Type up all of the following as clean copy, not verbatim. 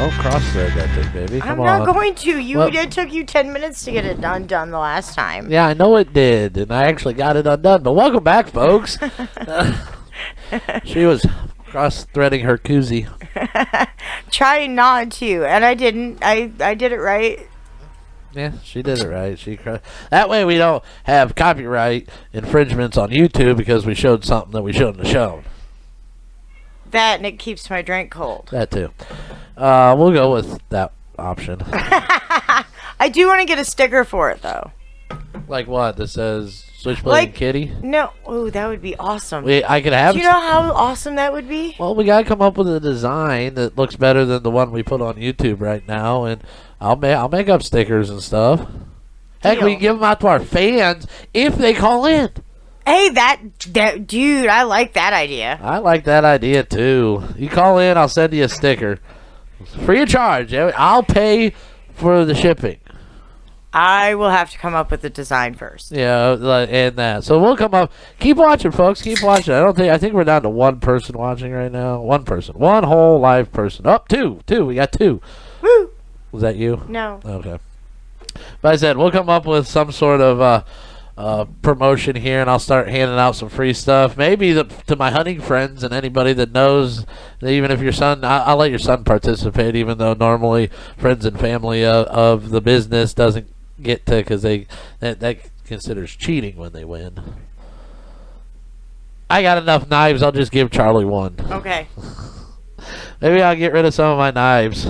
Don't cross-thread that thing, baby. I'm not going to. It took you 10 minutes to get it done the last time. Yeah, I know it did, and I actually got it undone. But welcome back, folks. She was cross-threading her koozie. Trying not to, and I didn't. I did it right. Yeah, she did it right. That way we don't have copyright infringements on YouTube because we showed something that we shouldn't have shown. That, and it keeps my drink cold. That too. We'll go with that option. I do want to get a sticker for it, though. Like what? That says Switchblade and Kitty? No. Oh, that would be awesome. I could have. Do you know how awesome that would be? Well, we got to come up with a design that looks better than the one we put on YouTube right now, and I'll make up stickers and stuff. Heck, we can give them out to our fans if they call in. Hey, that dude, I like that idea. I like that idea too. You call in, I'll send you a sticker. Free of charge. I'll pay for the shipping. I will have to come up with the design first. Yeah, and that. So we'll come up. Keep watching, folks. Keep watching. I think we're down to one person watching right now. One person. One whole live person. Oh, two. We got two. Woo! Was that you? No. Okay. But I said we'll come up with some sort of promotion here, and I'll start handing out some free stuff. Maybe to my hunting friends and anybody that knows. That even if your son, I'll let your son participate, even though normally friends and family of the business doesn't get to, because that considers cheating when they win. I got enough knives. I'll just give Charlie one. Okay. Maybe I'll get rid of some of my knives.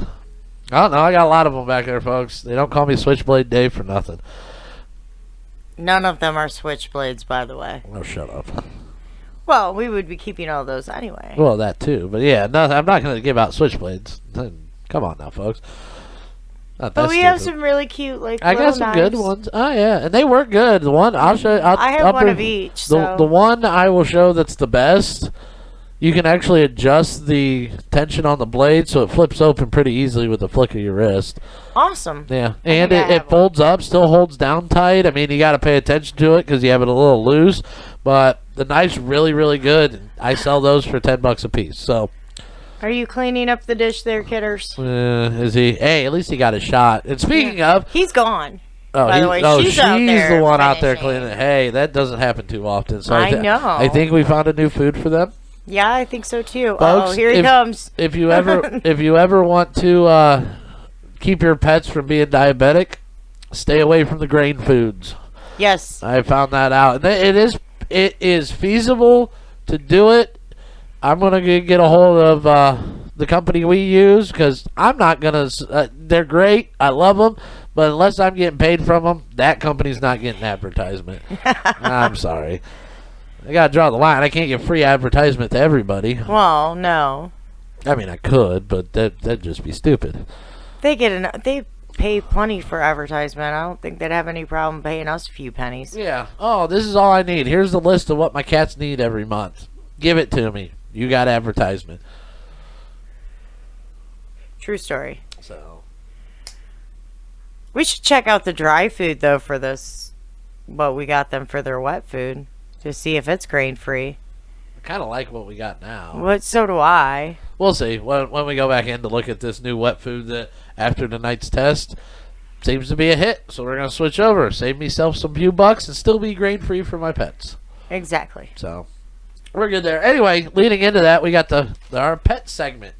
I don't know. I got a lot of them back there, folks. They don't call me Switchblade Dave for nothing. None of them are switchblades, by the way. Oh, shut up. Well, we would be keeping all those anyway. Well, that too. But yeah, no, I'm not going to give out switchblades. Come on now, folks. But we have some really cute, I got some good ones. Oh yeah, and they work good. The one I'll show. I have one of each. The one I will show that's the best. You can actually adjust the tension on the blade so it flips open pretty easily with the flick of your wrist. Awesome. Yeah, and it folds up, still holds down tight. I mean, you got to pay attention to it because you have it a little loose. But the knife's really, really good. I sell those for $10 a piece. So. Are you cleaning up the dish there, kidders? Is he? Hey, at least he got a shot. And speaking of, he's gone. Oh, by the way, she's the one out there cleaning it. Hey, that doesn't happen too often. So I know. I think we found a new food for them. Yeah, I think so too. Folks, here he comes. If you ever want to keep your pets from being diabetic, stay away from the grain foods. Yes, I found that out. And it is feasible to do it. I'm gonna get a hold of the company we use because I'm not gonna. They're great. I love them, but unless I'm getting paid from them, that company's not getting advertisement. I'm sorry. I gotta draw the line. I can't give free advertisement to everybody. Well, no. I mean, I could, but that'd just be stupid. They pay plenty for advertisement. I don't think they'd have any problem paying us a few pennies. Yeah. Oh, this is all I need. Here's the list of what my cats need every month. Give it to me. You got advertisement. True story. So. We should check out the dry food, though, for this. What we got them for their wet food. To see if it's grain-free. I kind of like what we got now. Well, so do I. We'll see. When we go back in to look at this new wet food that after tonight's test seems to be a hit. So we're going to switch over. Save myself some few bucks and still be grain-free for my pets. Exactly. So we're good there. Anyway, leading into that, we got our pet segment.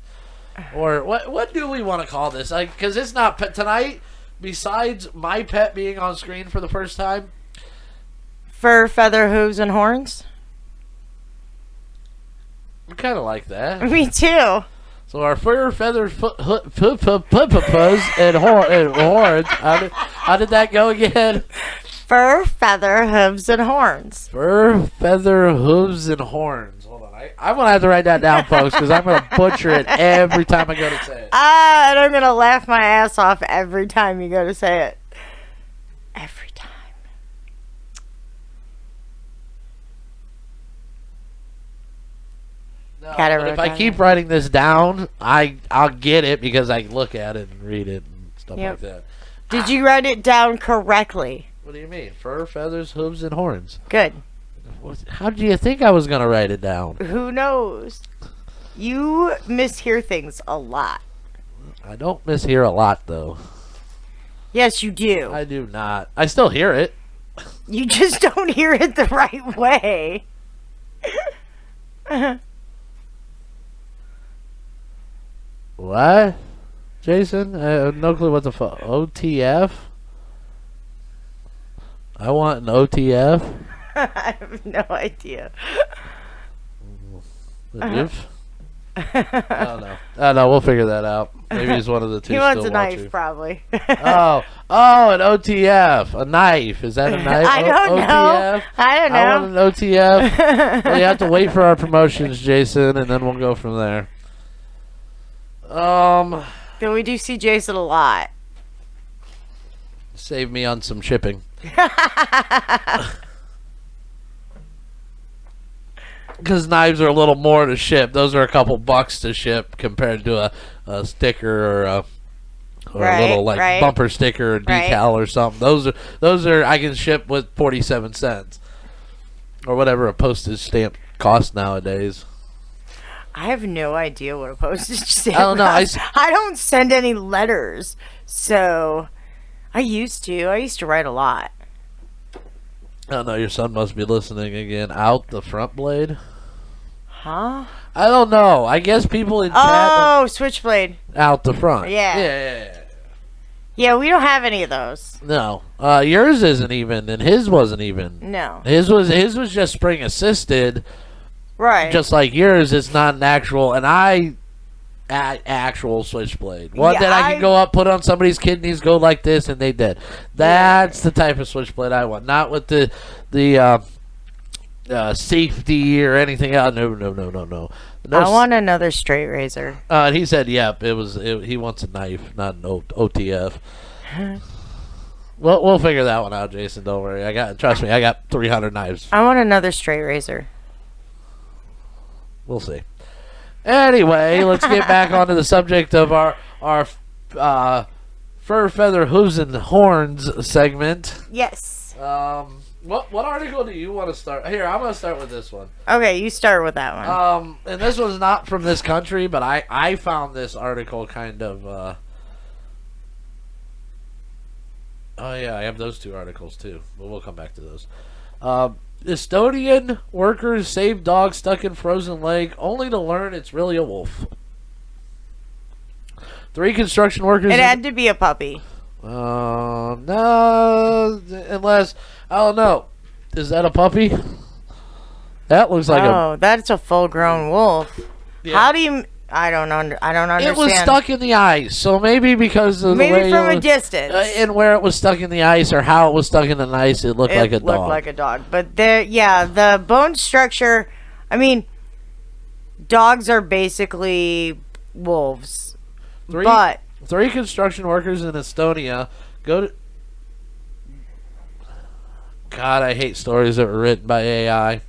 Or what do we want to call this? Because it's not pet tonight. Besides my pet being on screen for the first time. Fur, feather, hooves, and horns? I kind of like that. Me too. So our fur, feathers, and horns. How did that go again? Fur, feather, hooves, and horns. Fur, feather, hooves, and horns. Hold on. I'm going to have to write that down, folks, because I'm going to butcher it every time I go to say it. And I'm going to laugh my ass off every time you go to say it. Every time. No, but if I keep writing this down, I'll get it because I look at it and read it and stuff like that. Did you write it down correctly? What do you mean? Fur, feathers, hooves, and horns. Good. How do you think I was going to write it down? Who knows? You mishear things a lot. I don't miss here a lot, though. Yes, you do. I do not. I still hear it. You just don't hear it the right way. What? Jason? I have no clue what the fuck. OTF? I want an OTF. I have no idea. The diff? I don't know. I don't know. We'll figure that out. Maybe he's one of the two. He wants still a knife, watching. probably. Oh, an OTF. A knife. Is that a knife? I don't know. OTF? I don't know. I want an OTF. Well, you have to wait for our promotions, Jason, and then we'll go from there. Then we do see Jason a lot. Save me on some shipping. Because knives are a little more to ship. Those are a couple bucks to ship compared to a sticker or a little like bumper sticker or decal or something. Those are I can ship with 47 cents or whatever a postage stamp costs nowadays. I have no idea what a postage stamp I don't know. I don't send any letters, so I used to write a lot. I don't know. Your son must be listening again. Out the front blade? Huh? I don't know. I guess people in chat. Oh, Switchblade. Out the front. Yeah. Yeah, we don't have any of those. No. Yours isn't even, and his wasn't even. No. His was just spring assisted. Right. Just like yours, it's not an actual, actual switchblade. One that I can go up, put on somebody's kidneys, go like this, and they dead. That's the type of switchblade I want. Not with the safety or anything else. No. I want another straight razor. He said, "Yep." He wants a knife, not an OTF. We'll figure that one out, Jason. Don't worry. Trust me. I got 300 knives. I want another straight razor. We'll see. Anyway, let's get back onto the subject of our fur, feather, hooves, and horns segment. Yes. What article do you want to start? Here, I'm going to start with this one. Okay, you start with that one. And this one's not from this country, but I found this article kind of. Oh yeah, I have those two articles too, but we'll come back to those. Estonian workers save dog stuck in frozen lake, only to learn it's really a wolf. 3 construction workers. It had to be a puppy. No, unless I don't know. Is that a puppy? That looks like that's a full-grown wolf. Yeah. How do you? I don't understand. It was stuck in the ice, so maybe because of the way from a distance, and where it was stuck in the ice, or how it was stuck in the ice, it looked like a dog. Looked like a dog, but the bone structure. I mean, dogs are basically wolves. 3 construction workers in Estonia go to. God, I hate stories that were written by AI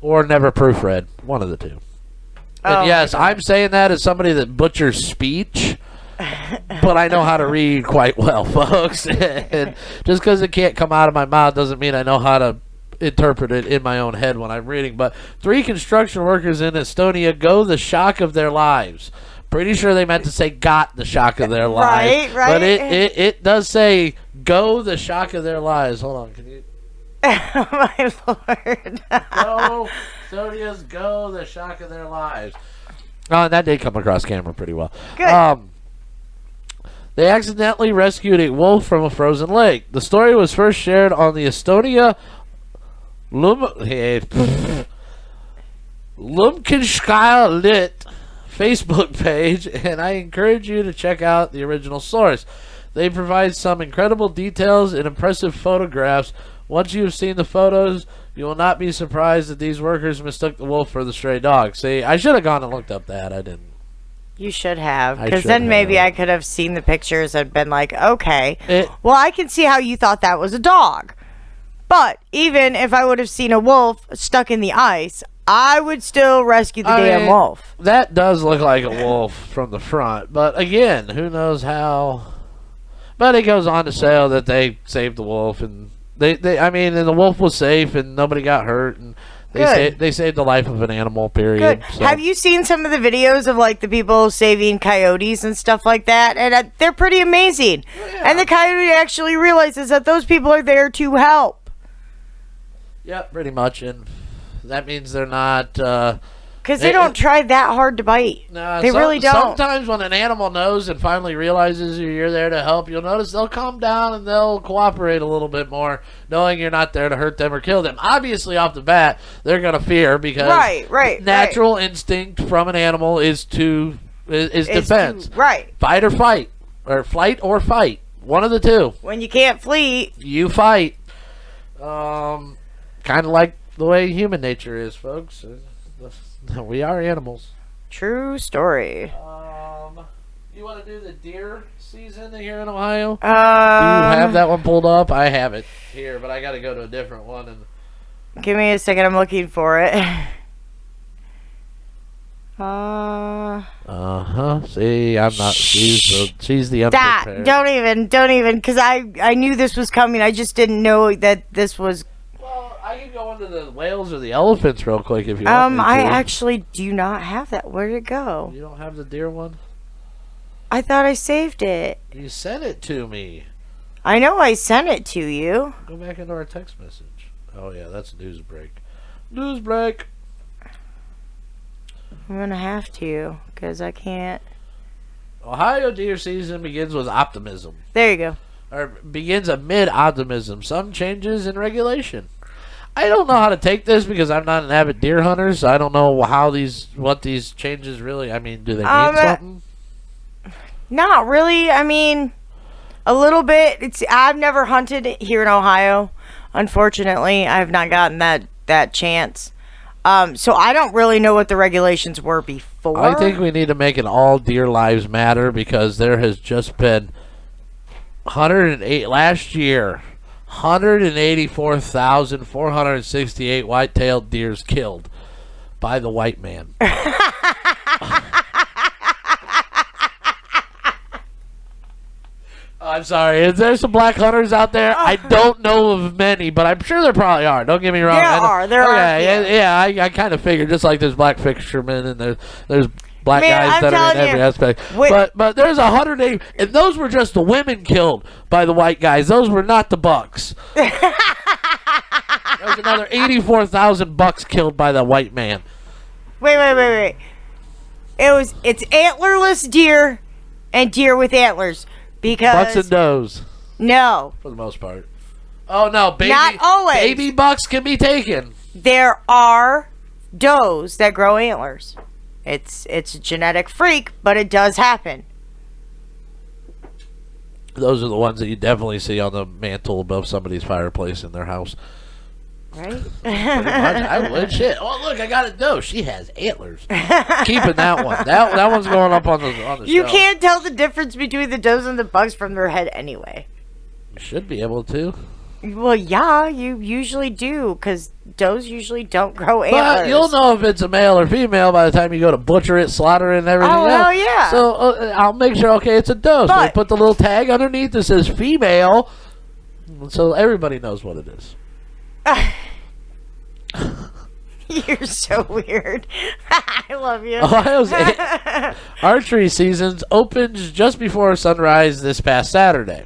or never proofread. One of the two. And yes, I'm saying that as somebody that butchers speech, but I know how to read quite well, folks. And just because it can't come out of my mouth doesn't mean I know how to interpret it in my own head when I'm reading. But 3 construction workers in Estonia go the shock of their lives. Pretty sure they meant to say got the shock of their lives. Right. But it does say go the shock of their lives. Hold on, can you? My Lord. Estonians go the shock of their lives. Oh, and that did come across camera pretty well. Good. They accidentally rescued a wolf from a frozen lake. The story was first shared on the Estonia Lumkinskaya Lit Facebook page, and I encourage you to check out the original source. They provide some incredible details and impressive photographs. Once you have seen the photos, you will not be surprised that these workers mistook the wolf for the stray dog. See, I should have gone and looked up that. I didn't. You should have, because then maybe I could have seen the pictures and been like, okay, well, I can see how you thought that was a dog. But even if I would have seen a wolf stuck in the ice, I would still rescue the damn wolf. That does look like a wolf from the front, but again, who knows how. But it goes on to say that they saved the wolf, and and the wolf was safe, and nobody got hurt, and They saved the life of an animal, period. Good. So. Have you seen some of the videos of like the people saving coyotes and stuff like that? And they're pretty amazing. Yeah. And the coyote actually realizes that those people are there to help. Yep, pretty much. And that means they're not... Because they don't try that hard to bite. No, they really don't. Sometimes when an animal knows and finally realizes you're there to help, you'll notice they'll calm down and they'll cooperate a little bit more, knowing you're not there to hurt them or kill them. Obviously, off the bat, they're going to fear because natural instinct from an animal is defense. Fight or fight. Or flight or fight. One of the two. When you can't flee, you fight. Kind of like the way human nature is, folks. We are animals. True story. You want to do the deer season here in Ohio? Do you have that one pulled up? I have it here, but I got to go to a different one. And give me a second. I'm looking for it. See, I'm not. She's the unprepared. Don't even, because I knew this was coming. I just didn't know that this was. I can go into the whales or the elephants real quick if you want me to. I actually do not have that. Where'd it go? You don't have the deer one? I thought I saved it. You sent it to me. I know I sent it to you. Go back into our text message. Oh, yeah, that's news break. News break. I'm going to have to, because I can't. Ohio deer season begins with optimism. There you go. Or begins amid optimism. Some changes in regulation. I don't know how to take this because I'm not an avid deer hunter, so I don't know what these changes really. I mean, do they mean something? Not really. I mean, a little bit. I've never hunted here in Ohio. Unfortunately, I have not gotten that chance. So I don't really know what the regulations were before. I think we need to make it all deer lives matter because there has just been 108 last year. 184,468 white-tailed deers killed by the white man. I'm sorry. Is there some black hunters out there? I don't know of many, but I'm sure there probably are. Don't get me wrong. There are. Yeah, I kind of figured just like there's black fishermen and there's black guys that are in every aspect. But there's 180, and those were just the women killed by the white guys. Those were not the bucks. There's another 84,000 bucks killed by the white man. Wait. It's antlerless deer and deer with antlers because bucks and does. No, for the most part. Oh no, not always. Baby bucks can be taken. There are does that grow antlers. It's a genetic freak, but it does happen. Those are the ones that you definitely see on the mantle above somebody's fireplace in their house. Right? I would. Shit. Oh, look, I got a doe. She has antlers. Keeping that one. That one's going up on the You shelf. Can't tell the difference between the does and the bucks from their head anyway. You should be able to. Well, yeah, you usually do, because does usually don't grow antlers. But you'll know if it's a male or female by the time you go to butcher it, slaughter it, and everything else. Hell yeah. So I'll make sure, okay, it's a doe. So they put the little tag underneath that says female, so everybody knows what it is. You're so weird. I love you. Ohio's archery season opens just before sunrise this past Saturday.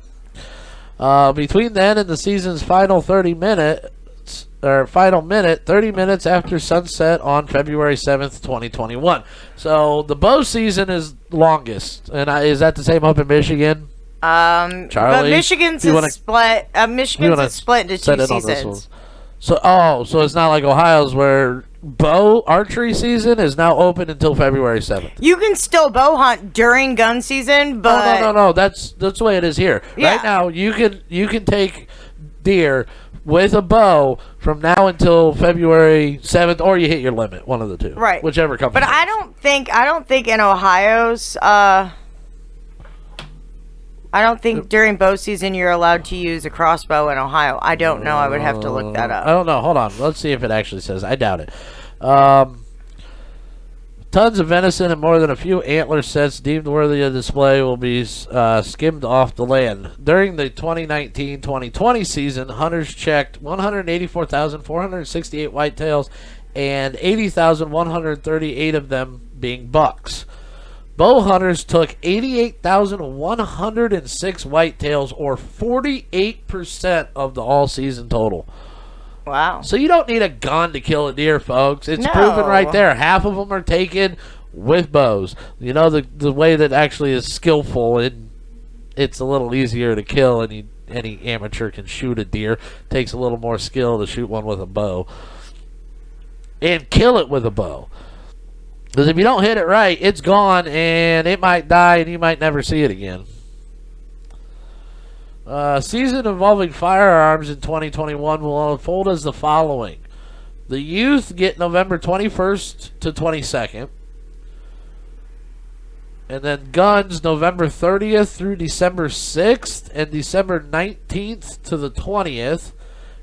Between then and the season's final 30 minutes after sunset on February 7th, 2021. So the bow season is longest. And is that the same up in Michigan? Charlie, but Michigan's is split. Michigan's is split into 2 seasons. So it's not like Ohio's where bow archery season is now open until February 7th. You can still bow hunt during gun season, but no. That's the way it is here. Yeah. Right now, you can take deer with a bow from now until February 7th, or you hit your limit. One of the two, right? Whichever comes. But first. I don't think in Ohio's. I don't think during bow season you're allowed to use a crossbow in Ohio. I don't know. I would have to look that up. I don't know. Hold on. Let's see if it actually says. I doubt it. Tons of venison and more than a few antler sets deemed worthy of display will be skimmed off the land. During the 2019-2020 season, hunters checked 184,468 whitetails and 80,138 of them being bucks. Bow hunters took 88,106 whitetails, or 48% of the all-season total. Wow. So you don't need a gun to kill a deer, folks. It's proven right there. Half of them are taken with bows. You know, the way that actually is skillful, it's a little easier to kill, and any amateur can shoot a deer. It takes a little more skill to shoot one with a bow. And kill it with a bow. Because if you don't hit it right, it's gone, and it might die, and you might never see it again. Season involving firearms in 2021 will unfold as the following. The youth get November 21st to 22nd. And then guns November 30th through December 6th and December 19th to the 20th.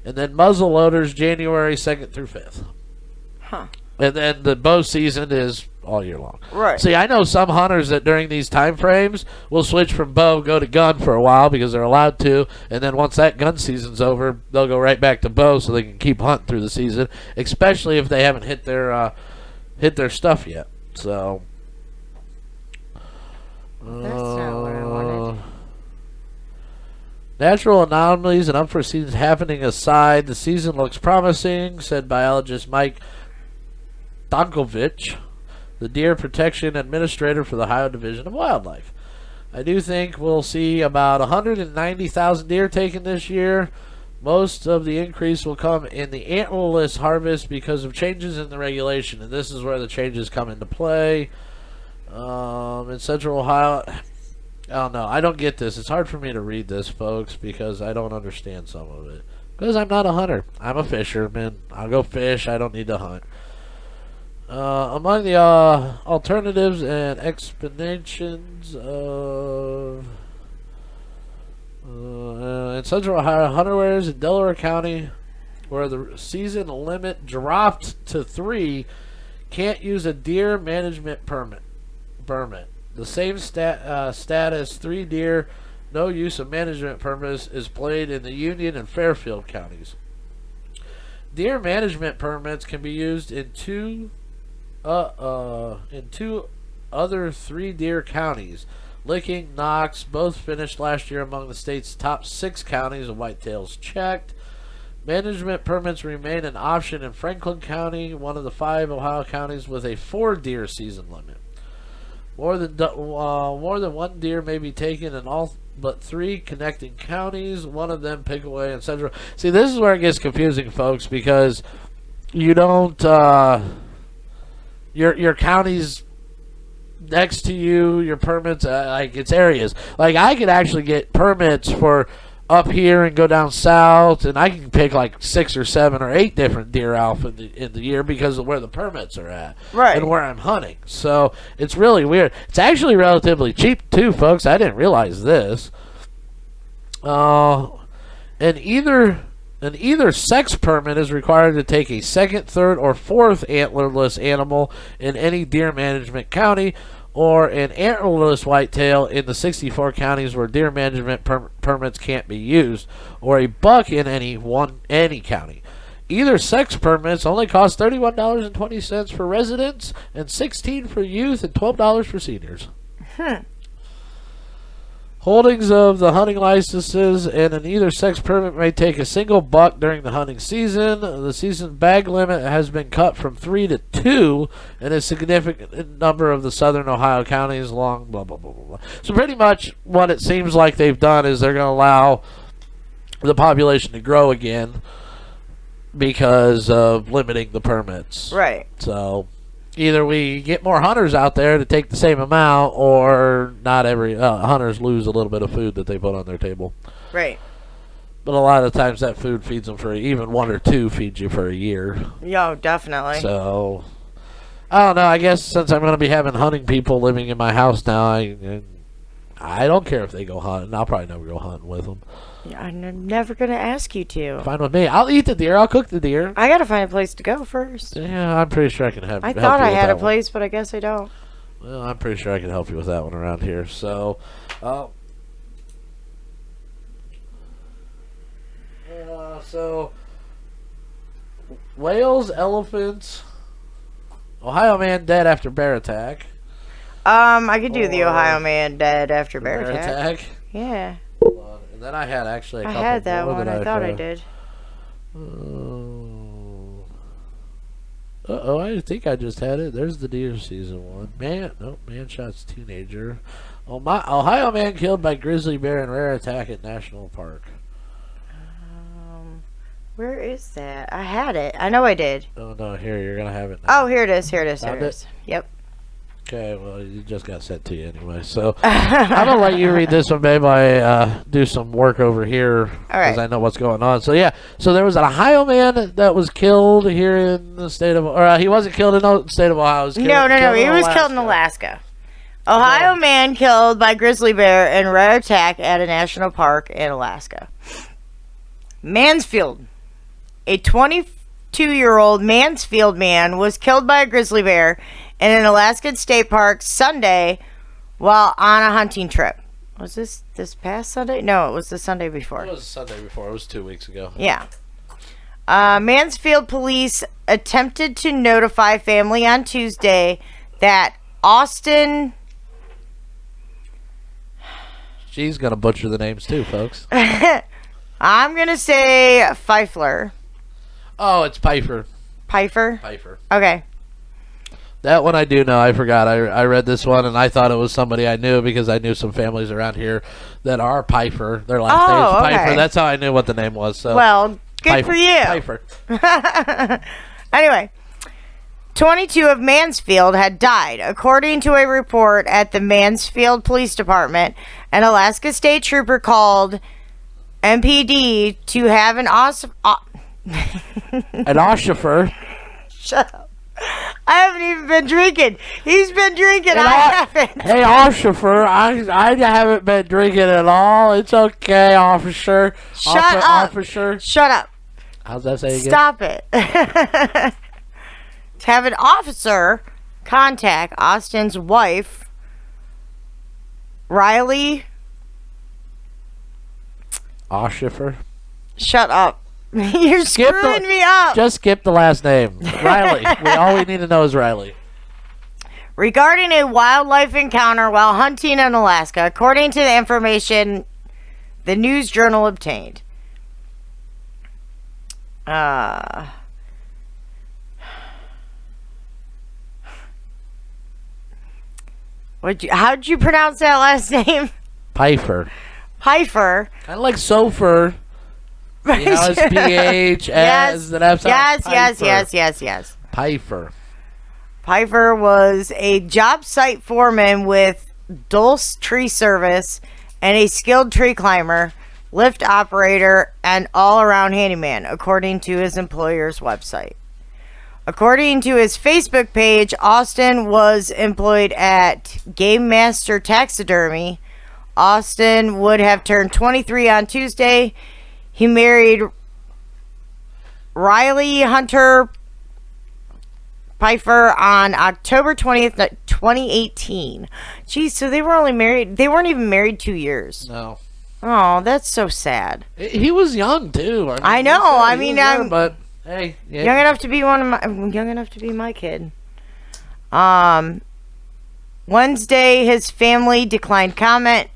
And then muzzle loaders January 2nd through 5th. Huh. And then the bow season is all year long. Right. See, I know some hunters that during these time frames will switch from bow, go to gun for a while because they're allowed to, and then once that gun season's over, they'll go right back to bow so they can keep hunting through the season, especially if they haven't hit their stuff yet. So that's not what I wanted. Natural anomalies and unforeseen happening aside, the season looks promising, said biologist Mike Donkovich, the Deer Protection Administrator for the Ohio Division of Wildlife. I do think we'll see about 190,000 deer taken this year. Most of the increase will come in the antlerless harvest because of changes in the regulation, and this is where the changes come into play. In Central Ohio, I don't know. I don't get this. It's hard for me to read this, folks, because I don't understand some of it. Because I'm not a hunter. I'm a fisherman. I'll go fish. I don't need to hunt. Among the alternatives and explanations of in Central Ohio, hunterwares in Delaware County, where the season limit dropped to 3, can't use a deer management permit. The same status, 3 deer, no use of management permits, is played in the Union and Fairfield counties. Deer management permits can be used in two other 3 deer counties. Licking, Knox, both finished last year among the state's top 6 counties of whitetails checked. Management permits remain an option in Franklin County, one of the 5 Ohio counties with a 4 deer season limit. More than 1 deer may be taken in all but 3 connecting counties, one of them Pickaway and Central. See, this is where it gets confusing, folks, because you don't your counties next to you, your permits, like it's areas. Like I could actually get permits for up here and go down south, and I can pick like 6 or 7 or 8 different deer out in the year because of where the permits are at, right, and where I'm hunting. So it's really weird. It's actually relatively cheap too, folks. I didn't realize this. And either sex permit is required to take a 2nd, 3rd, or 4th antlerless animal in any deer management county, or an antlerless whitetail in the 64 counties where deer management permits can't be used, or a buck in any county. Either sex permits only cost $31.20 for residents, and $16 for youth, and $12 for seniors. Holdings of the hunting licenses and an either sex permit may take a single buck during the hunting season. The season bag limit has been cut from 3 to 2 in a significant number of the southern Ohio counties along blah, blah, blah, blah, blah. So pretty much what it seems like they've done is they're going to allow the population to grow again because of limiting the permits. Right. So either we get more hunters out there to take the same amount, or not every hunters lose a little bit of food that they put on their table. Right. But a lot of the times that food feeds them for even 1 or 2 feeds you for a year. Yo, definitely. So I don't know. I guess since I'm going to be having hunting people living in my house now, I don't care if they go hunting. I'll probably never go hunting with them. I'm never going to ask you to. Fine with me. I'll eat the deer. I'll cook the deer. I got to find a place to go first. Yeah, I'm pretty sure I can help I you thought I had a one. place, but I guess I don't. Well, I'm pretty sure I can help you with that one around here. So, whales, elephants, Ohio man dead after bear attack. I could do the Ohio man dead after bear attack. Yeah. Hold on. And then I had actually a couple I had that more one. I thought I did. I think I just had it. There's the deer season one. Man shots teenager. Ohio man killed by grizzly bear in rare attack at National Park. Where is that? I had it. I know I did. Oh no, here you're gonna have it now. Oh, here it is. Here it is. Here it is. Yep. Okay, well, it just got sent to you anyway. So I'm gonna let you read this one, babe. I do some work over here because I know what's going on. So yeah, so there was an Ohio man that was killed here in the state of, or he wasn't killed in the state of Ohio. No. He was killed in Alaska. Ohio man killed by grizzly bear in rare attack at a national park in Alaska. Mansfield, a 22-year-old Mansfield man was killed by a grizzly bear in an Alaskan state park Sunday while on a hunting trip. Was this past Sunday? No, it was the Sunday before. It was the Sunday before. It was 2 weeks ago. Yeah. Mansfield police attempted to notify family on Tuesday that Austin... She's going to butcher the names too, folks. I'm going to say Pfeiffer. Oh, it's Pfeiffer. Pfeiffer? Okay. That one I do know. I forgot. I read this one, and I thought it was somebody I knew because I knew some families around here that are Pfeiffer. Their last name is Pfeiffer. Okay. That's how I knew what the name was. So well, good for you. Pfeiffer. Anyway, 22 of Mansfield had died, according to a report at the Mansfield Police Department. An Alaska State Trooper called MPD to have an Oshifer. Shut up. I haven't even been drinking. He's been drinking. I haven't. Hey, officer, I haven't been drinking at all. It's okay, officer. Shut up. Officer. Shut up. How's that say again? Stop it. To have an officer contact Austin's wife, Riley. Oshifer. Shut up. You're screwing me up. Just skip the last name. Riley. All we need to know is Riley. Regarding a wildlife encounter while hunting in Alaska, according to the information the News Journal obtained. How'd you pronounce that last name? Pfeiffer. Kind of like Sofer. PH yes. Pfeiffer. Pfeiffer was a job site foreman with Dulce Tree Service and a skilled tree climber, lift operator, and all-around handyman, according to his employer's website. According to his Facebook page, Austin was employed at Game Master Taxidermy. Austin would have turned 23 on Tuesday. He married Riley Hunter Pfeiffer on October 20th, 2018. Geez, so they were only married. They weren't even married 2 years. No. Oh, that's so sad. He was young too. I know. I'm but hey, yeah. young enough to be my kid. Wednesday, his family declined comment,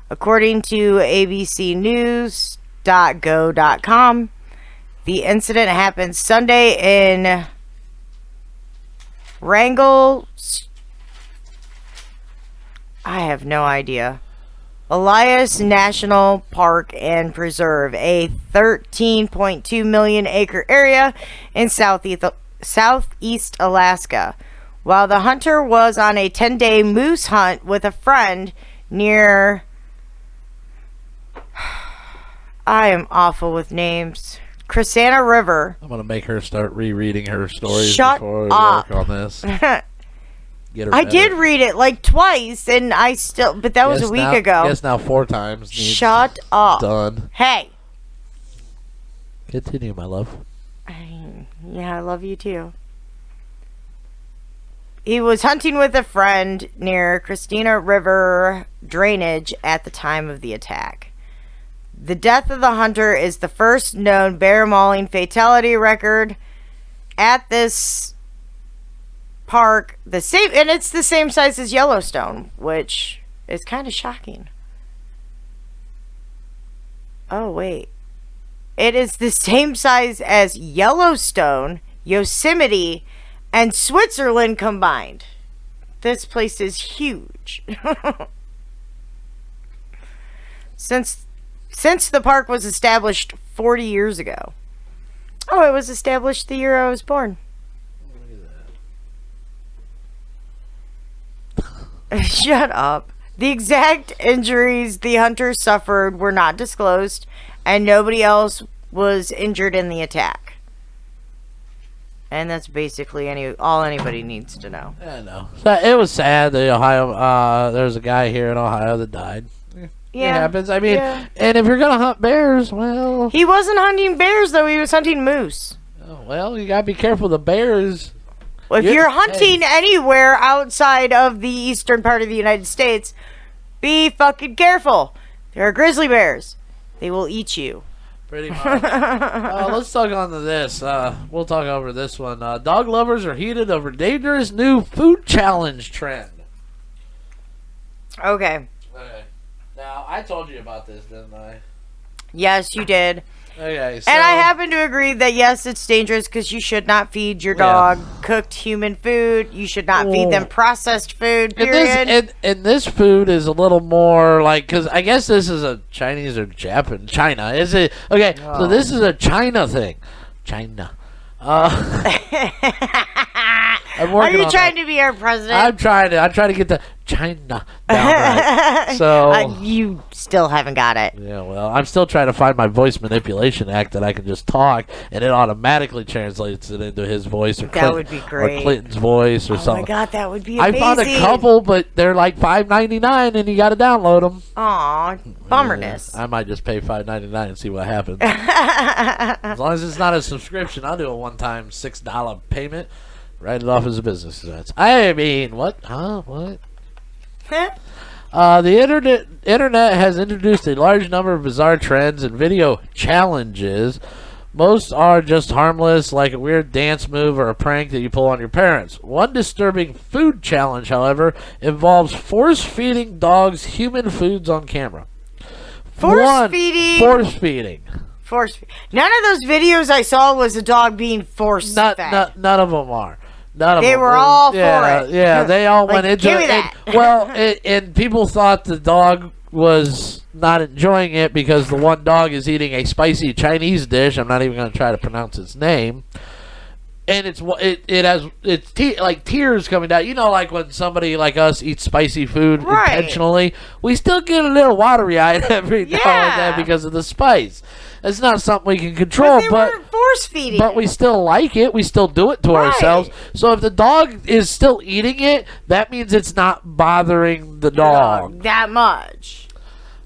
according to abcnews.go.com. The incident happened Sunday in Wrangell. I have no idea. Elias National Park and Preserve, a 13.2 million acre area in southeast Alaska. While the hunter was on a 10-day moose hunt with a friend near... I am awful with names. Crisana River. I'm going to make her start rereading her stories Shut before we up. work on this. Get her I better. did read it like twice, and but that was a week ago. Yes, now 4 times. Shut up. Done. Hey. Continue, my love. Yeah, I love you too. He was hunting with a friend near Christina River drainage at the time of the attack. The death of the hunter is the first known bear mauling fatality record at this park. And it's the same size as Yellowstone, which is kind of shocking. Oh, wait. It is the same size as Yellowstone, Yosemite, and Switzerland combined. This place is huge. Since the park was established 40 years ago. Oh, it was established the year I was born. Shut up. The exact injuries the hunter suffered were not disclosed, and nobody else was injured in the attack. And that's basically all anybody needs to know. Yeah, I know. So it was sad that there's a guy here in Ohio that died. Yeah. It happens. I mean, and if you're going to hunt bears, well... He wasn't hunting bears, though. He was hunting moose. Oh, well, you got to be careful of the bears. Well, if you're hunting anywhere outside of the eastern part of the United States, be fucking careful. There are grizzly bears. They will eat you. Pretty much. Let's talk on to this. We'll talk over this one. Dog lovers are heated over dangerous new food challenge trend. Okay. Now, I told you about this, didn't I? Yes, you did. Okay, so... And I happen to agree that, yes, it's dangerous because you should not feed your dog cooked human food. You should not feed them processed food, period. And this food is a little more like... Because I guess this is a Chinese or Japanese... China. Is it... Okay, so this is a China thing. China. Are you trying to be our president? I'm trying to get the China down right. So you still haven't got it. Yeah, well, I'm still trying to find my voice manipulation act that I can just talk and it automatically translates it into his voice or would be great. Or Clinton's voice or something. Oh my god, that would be amazing. I found a couple, but they're like $5.99 and you got to download them. Aw, bummerness. I might just pay $5.99 and see what happens. As long as it's not a subscription, I'll do a one-time $6 payment. Write it off as a business expense. I mean, what? Huh? What? The internet has introduced a large number of bizarre trends and video challenges. Most are just harmless, like a weird dance move or a prank that you pull on your parents. One disturbing food challenge, however, involves force-feeding dogs human foods on camera. Force-feeding? Force-feeding. None of those videos I saw was a dog being force-fed. None of them are. They were all for it. Yeah, they all went into give me it. that. And people thought the dog was not enjoying it because the one dog is eating a spicy Chinese dish. I'm not even going to try to pronounce its name. And it's like tears coming down. You know, like when somebody like us eats spicy food intentionally, we still get a little watery eyed every now and then because of the spice. It's not something we can control, but force feeding. But we still like it. We still do it to ourselves. So if the dog is still eating it, that means it's not bothering the dog that much.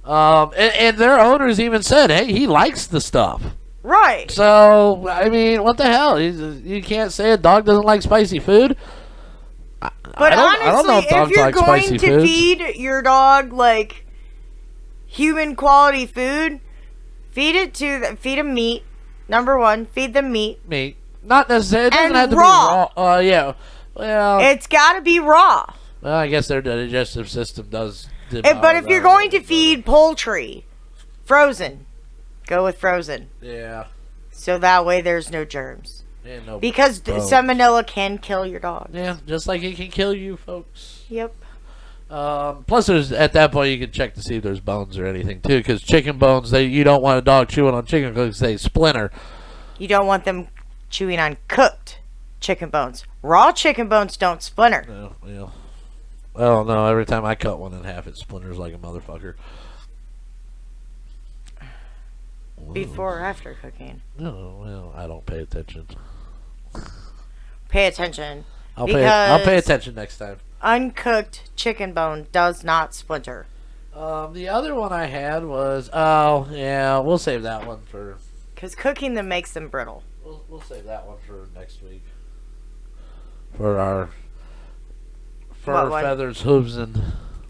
And their owners even said, "Hey, he likes the stuff." Right. So I mean, what the hell? You can't say a dog doesn't like spicy food. But honestly, I don't know if you're going to feed your dog like human quality food, feed them meat. Number one, feed them meat. Meat, not necessarily. It doesn't have to raw. Be raw. Yeah. Well, it's got to be raw. Well, I guess their digestive system does. But if you're going to feed poultry, frozen, go with frozen. Yeah. So that way there's no germs. Yeah, no because salmonella can kill your dog. Yeah, just like it can kill you, folks. Yep. Plus, at that point you can check to see if there's bones or anything too, because chicken bones, you don't want a dog chewing on chicken because they splinter. You don't want them chewing on cooked chicken bones. Raw chicken bones don't splinter. No, yeah. Well, no. Every time I cut one in half, it splinters like a motherfucker. Before or after cooking? No, well, I don't pay attention. Pay attention. I'll pay attention next time. Uncooked chicken bone does not splinter. The other one I had was, oh, yeah, we'll save that one for... Because cooking them makes them brittle. We'll save that one for next week. For our fur, feathers, hooves, and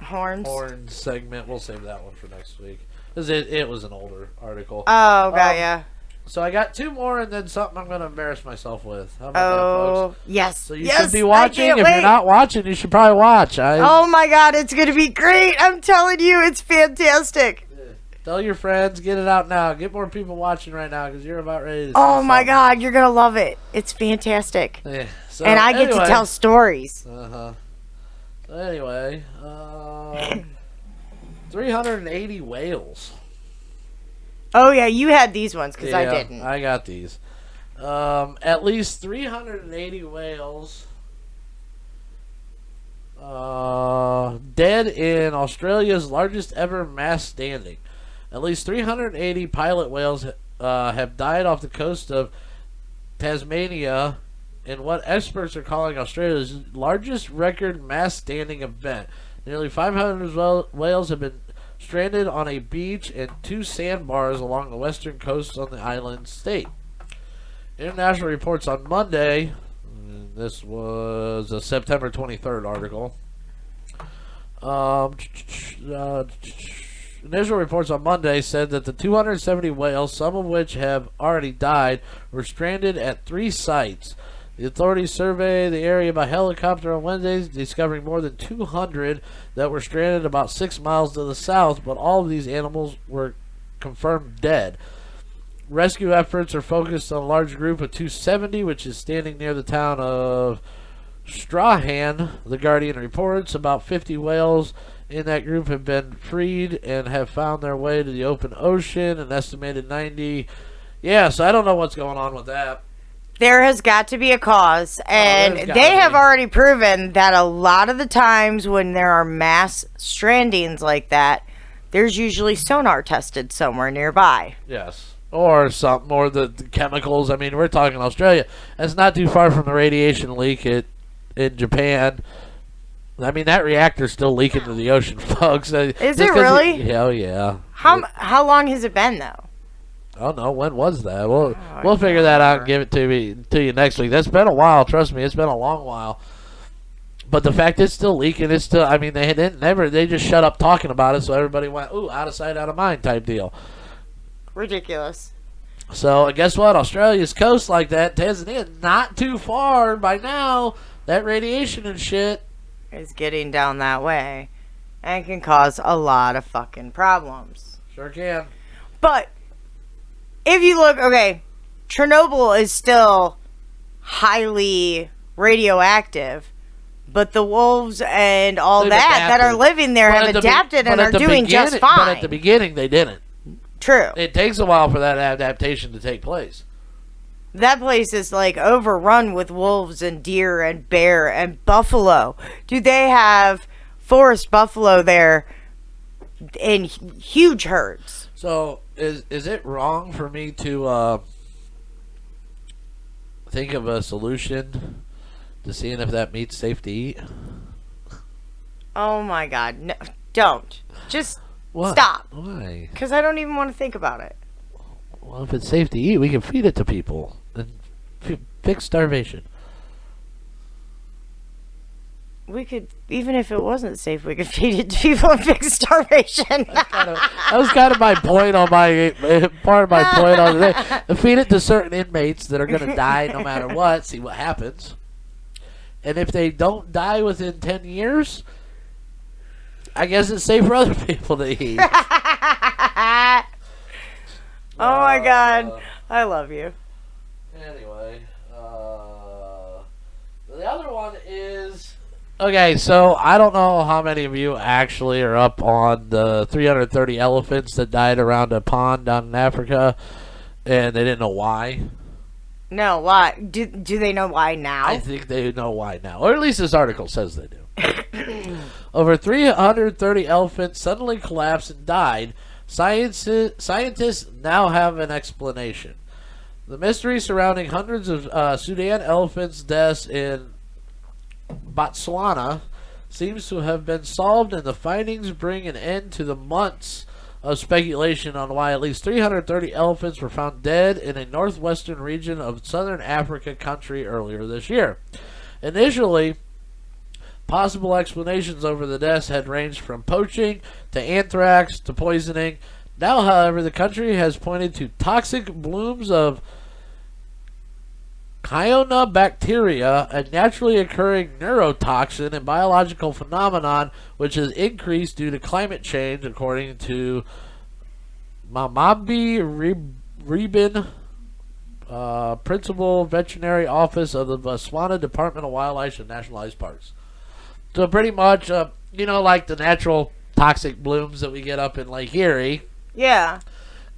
horns segment. We'll save that one for next week. Because it was an older article. Oh, got ya. So I got 2 more and then something I'm going to embarrass myself with. How about that, folks? Yes. So you should be watching. If you're not watching, you should probably watch. Oh, my God. It's going to be great. I'm telling you. It's fantastic. Yeah. Tell your friends. Get it out now. Get more people watching right now because you're about ready to see my God. You're going to love it. It's fantastic. Yeah. So, and I get to tell stories. Uh-huh. So anyway, 380 whales. Oh, yeah, you had these ones because I didn't. I got these. At least 380 whales dead in Australia's largest ever mass standing. At least 380 pilot whales have died off the coast of Tasmania in what experts are calling Australia's largest record mass standing event. Nearly 500 whales have been stranded on a beach and 2 sandbars along the western coast on the island state. International reports on Monday, this was a September 23rd article. Initial reports on Monday said that the 270 whales, some of which have already died, were stranded at 3 sites. The authorities surveyed the area by helicopter on Wednesday, discovering more than 200 that were stranded about 6 miles to the south, but all of these animals were confirmed dead. Rescue efforts are focused on a large group of 270, which is standing near the town of Strahan. The Guardian reports about 50 whales in that group have been freed and have found their way to the open ocean, an estimated 90. Yeah, so I don't know what's going on with that. There has got to be a cause, and they have already proven that a lot of the times when there are mass strandings like that, there's usually sonar tested somewhere nearby. Yes, or something, or the chemicals. I mean, we're talking Australia. It's not too far from the radiation leak in Japan. I mean, that reactor's still leaking to the ocean, folks. Is it really? Hell yeah. How long has it been, though? Oh no, when was that? We'll figure that out and give it to you next week. That's been a while, trust me. It's been a long while. But the fact it's still leaking, it's still. I mean, they just shut up talking about it, so everybody went, ooh, out of sight, out of mind type deal. Ridiculous. So guess what? Australia's coast like that, Tasmania, not too far by now. That radiation and shit is getting down that way, and can cause a lot of fucking problems. Sure can. But if you look, okay, Chernobyl is still highly radioactive, but the wolves and all that are living there have adapted and are doing just fine. But at the beginning, they didn't. True. It takes a while for that adaptation to take place. That place is like overrun with wolves and deer and bear and buffalo. Dude, they have forest buffalo there in huge herds. So is it wrong for me to think of a solution to seeing if that meat's safe to eat? Oh my God. No, don't. Just what? Stop. Why? Because I don't even want to think about it. Well, if it's safe to eat, we can feed it to people and fix starvation. We could, even if it wasn't safe, we could feed it to people and fix starvation. That was kind of my point on part of my point on today. Feed it to certain inmates that are going to die no matter what. See what happens. And if they don't die within 10 years, I guess it's safe for other people to eat. Oh my God, I love you. Anyway, the other one is. Okay, so I don't know how many of you actually are up on the 330 elephants that died around a pond down in Africa, and they didn't know why. No, why? Do they know why now? I think they know why now, or at least this article says they do. Over 330 elephants suddenly collapsed and died. Scientists now have an explanation. The mystery surrounding hundreds of Sudan elephants' deaths in Botswana seems to have been solved, and the findings bring an end to the months of speculation on why at least 330 elephants were found dead in a northwestern region of southern Africa country earlier this year. Initially, possible explanations over the deaths had ranged from poaching to anthrax to poisoning. Now, however, the country has pointed to toxic blooms of cyanobacteria, a naturally occurring neurotoxin and biological phenomenon which has increased due to climate change, according to Mamambi Reben, Principal Veterinary Office of the Botswana Department of Wildlife and Nationalized Parks. So pretty much, like the natural toxic blooms that we get up in Lake Erie. Yeah.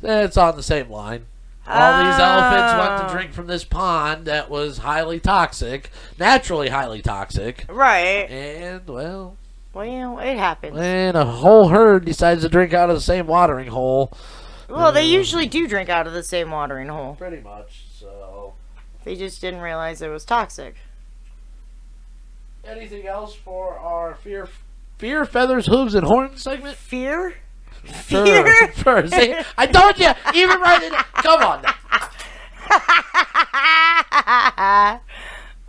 It's on the same line. All these elephants went to drink from this pond that was highly toxic, naturally highly toxic. Right. And, well, it happens. And a whole herd decides to drink out of the same watering hole. Well, they usually do drink out of the same watering hole. Pretty much, so. They just didn't realize it was toxic. Anything else for our fear, feathers, hooves, and horns segment? Fear? Fur. See, I told you, even right in. Come on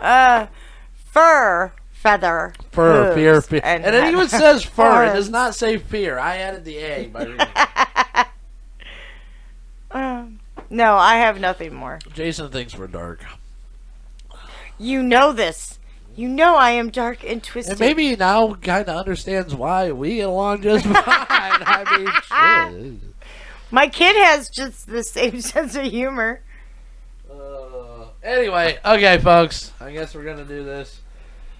now. Fur, feather. Fur, hooves, fear. And it even says fur. It does not say fear. I added the A by reading it. No, I have nothing more. Jason thinks we're dark. You know this. You know I am dark and twisted. And maybe he now kind of understands why we get along just fine. I mean, shit. My kid has just the same sense of humor. Anyway, okay, folks. I guess we're going to do this.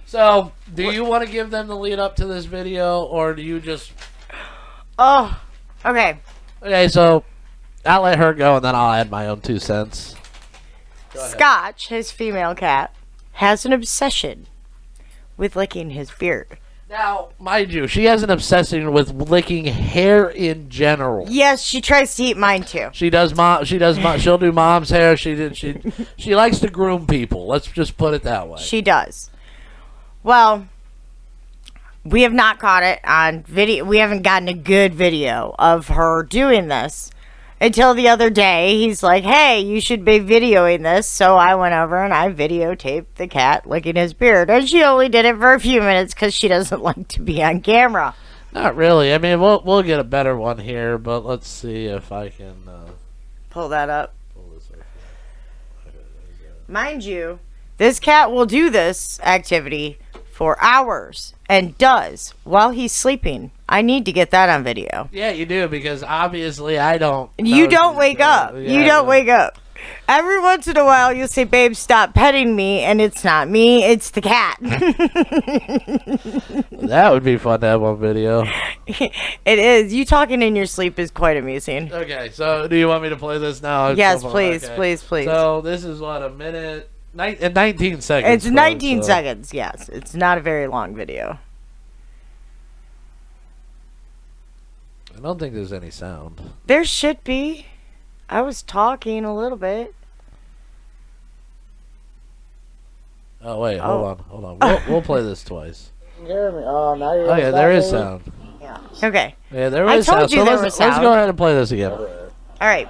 So, do you want to give them the lead up to this video, or do you just... Oh, okay. Okay, so I'll let her go, and then I'll add my own 2 cents. Scotch, his female cat, has an obsession with licking his beard. Now, mind you, she has an obsession with licking hair in general. Yes, she tries to eat mine too. She does. She'll do mom's hair. She likes to groom people. Let's just put it that way. She does. Well, we have not caught it on video. We haven't gotten a good video of her doing this. Until the other day, he's like, hey, you should be videoing this. So I went over and I videotaped the cat licking his beard. And she only did it for a few minutes because she doesn't like to be on camera. Not really. I mean, we'll get a better one here, but let's see if I can... pull that up. Pull this up. Mind you, this cat will do this activity for hours and does while he's sleeping. I need to get that on video. Yeah, you do, because obviously I don't. You don't wake up. Yeah, you don't wake up. Every once in a while, you'll say, babe, stop petting me, and it's not me, it's the cat. That would be fun to have on video. It is. You talking in your sleep is quite amusing. Okay, so do you want me to play this now? Yes, please, okay. please. So this is what, a minute and 19 seconds. It's 19 seconds, yes. It's not a very long video. I don't think there's any sound. There should be. I was talking a little bit. Oh, wait, hold on. We'll play this twice. You hear me? Oh, now you're yeah, there is sound. Yeah. Okay. Yeah, there is sound. So let's go ahead and play this again. All right.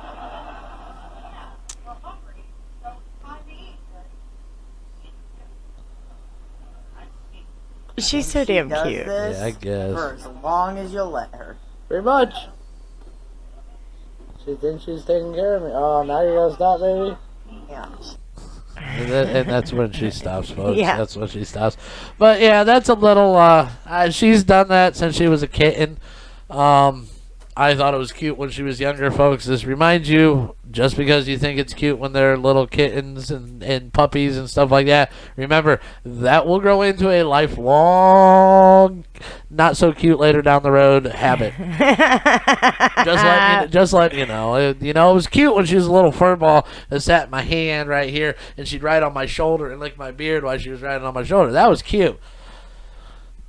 She's so damn cute. Yeah, I guess. For as long as you'll let her. Pretty much. She thinks she's taking care of me. Oh, now you're gonna stop, baby? Yeah. And that's when she stops, folks. Yeah. That's when she stops. But yeah, that's a little. She's done that since she was a kitten. I thought it was cute when she was younger, folks. This reminds you, just because you think it's cute when they're little kittens and puppies and stuff like that, remember, that will grow into a lifelong, not so cute later down the road habit. just letting you know. It was cute when she was a little fur ball that sat in my hand right here, and she'd ride on my shoulder and lick my beard while she was riding on my shoulder. That was cute.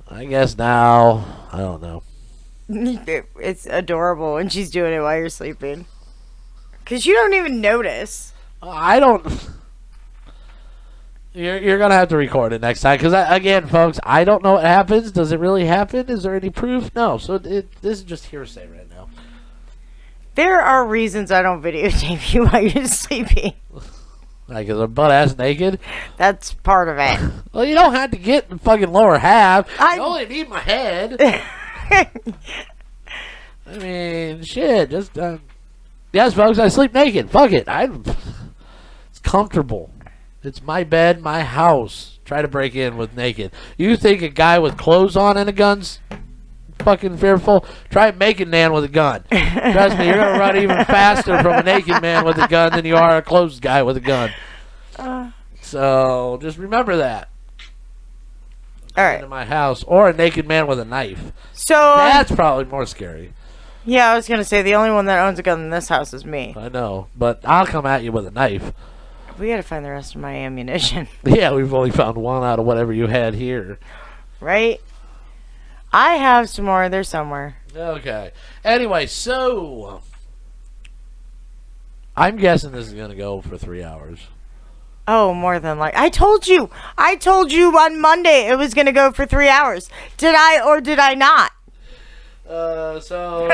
I guess now, I don't know. It's adorable when she's doing it while you're sleeping. Because you don't even notice. I don't. You're going to have to record it next time. Because, again, folks, I don't know what happens. Does it really happen? Is there any proof? No. So this is just hearsay right now. There are reasons I don't videotape you while you're sleeping. Like, is a butt-ass naked? That's part of it. Well, you don't have to get the fucking lower half. You only need my head. I mean, shit. Just, yes, folks, I sleep naked. Fuck it. It's comfortable. It's my bed, my house. Try to break in with naked. You think a guy with clothes on and a gun's fucking fearful? Try making man with a gun. Trust me, you're going to run even faster from a naked man with a gun than you are a clothes guy with a gun. So, just remember that. All right. In my house. Or a naked man with a knife. So that's probably more scary. Yeah, I was going to say, the only one that owns a gun in this house is me. I know, but I'll come at you with a knife. We got to find the rest of my ammunition. Yeah, we've only found one out of whatever you had here. Right? I have some more. They're somewhere. Okay. Anyway, so I'm guessing this is going to go for 3 hours. Oh, more than like I told you on Monday it was going to go for 3 hours. Did I or did I not? So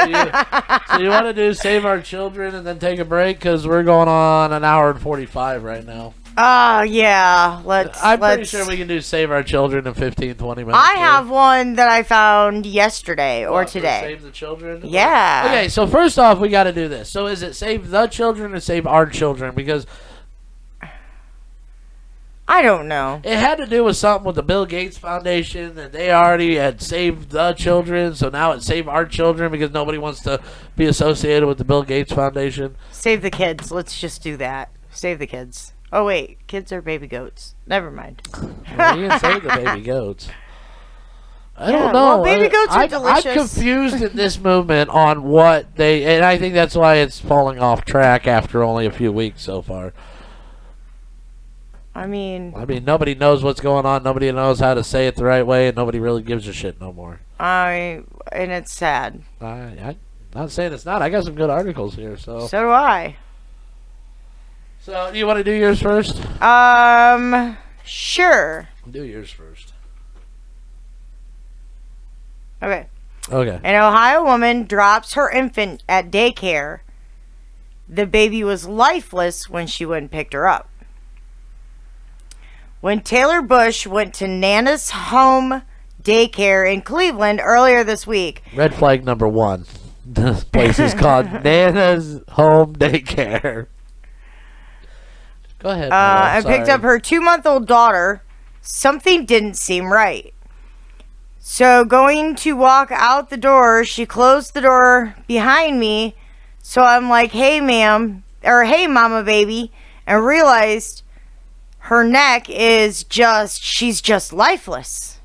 you want to do Save Our Children and then take a break? Because we're going on an hour and 45 right now. Yeah. I'm pretty sure we can do Save Our Children in 15, 20 minutes. I have one that I found yesterday or today. Save the Children? Yeah. Okay, so first off, we got to do this. So is it Save the Children or Save Our Children? Because I don't know. It had to do with something with the Bill Gates Foundation, and they already had saved the children, so now it's Save Our Children because nobody wants to be associated with the Bill Gates Foundation. Save the kids. Let's just do that. Save the kids. Oh, wait. Kids are baby goats. Never mind. Well, you can save the baby goats. I don't know. Well, baby goats are delicious. I'm confused in this movement on what they... And I think that's why it's falling off track after only a few weeks so far. I mean, nobody knows what's going on. Nobody knows how to say it the right way, and nobody really gives a shit no more. And it's sad. I'm not saying it's not. I got some good articles here, so. So do I. So, do you want to do yours first? Sure. Do yours first. Okay. Okay. An Ohio woman drops her infant at daycare. The baby was lifeless when she went and picked her up. When Taylor Bush went to Nana's home daycare in Cleveland earlier this week. Red flag number 1. This place is called Nana's home daycare. Go ahead. And picked up her 2-month-old daughter. Something didn't seem right. So going to walk out the door, she closed the door behind me. So I'm like, hey, ma'am, or hey, mama baby, and realized her neck is she's just lifeless.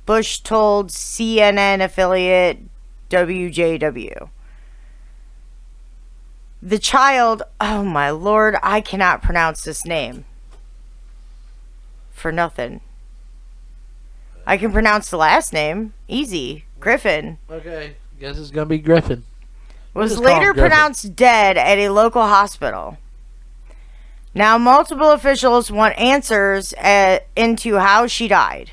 Bush told CNN affiliate WJW. The child, oh my lord, I cannot pronounce this name. For nothing. I can pronounce the last name. Easy. Griffin. Okay. Guess it's going to be Griffin. Was later pronounced dead at a local hospital. Now, multiple officials want answers into how she died.